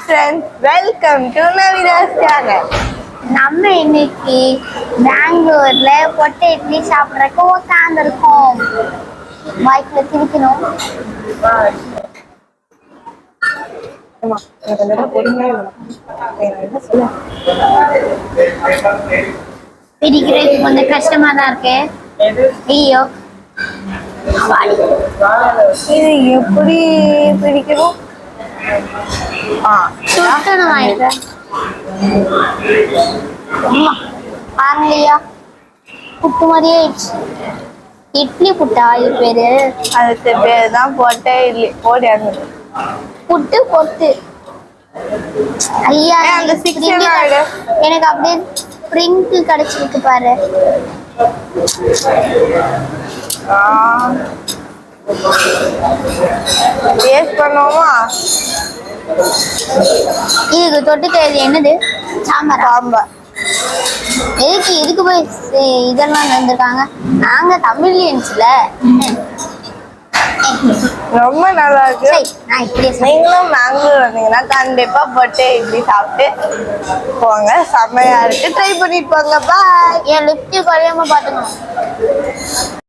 friends, welcome to Navina's channel. நம்ம இன்னைக்கு பெங்களூர்ல பொட்டை இட்லி சாப்பிட்றதுக்கு உட்காந்துருக்கோம். பைக்ல திரிக்கணும். பிடிக்கிறதுக்கு கொஞ்சம் கஷ்டமா தான் இருக்கு. ஐயோ இது எப்படி பிடிக்கணும்? சுட்டணும் வாங்கிக்கிறேன். பாருங்கய்யா, புட்டு மாதிரியே இட்லி புட்டா இது பேரு? அதுக்கு பேர் தான் பொட்டை இட்லி. போடி அங்க புட்டு பொட்டு. ஐயா எனக்கு அப்படியே பிரிங்க் கிடைச்சிருக்கு பாரு. டேஸ்ட் பண்ணுவோமா? இதுக்கு தொட்டுக்க இது என்னது? சாம்பார். சாம்பார். இதுக்கு போய் இதெல்லாம் வந்திருக்காங்க. நாங்க தமிழியன்ஸ்ல ரொம்ப நல்லா இருக்கு. நீங்களும் பெங்களூர் வந்தீங்கன்னா கண்டிப்பா பொட்டை இட்லி சாப்பிட்டு போங்க. செம்மையா இருக்கு. ட்ரை பண்ணிட்டு போங்க. பாய். என் லிப்ட் குறையாம பாத்துக்கணும்.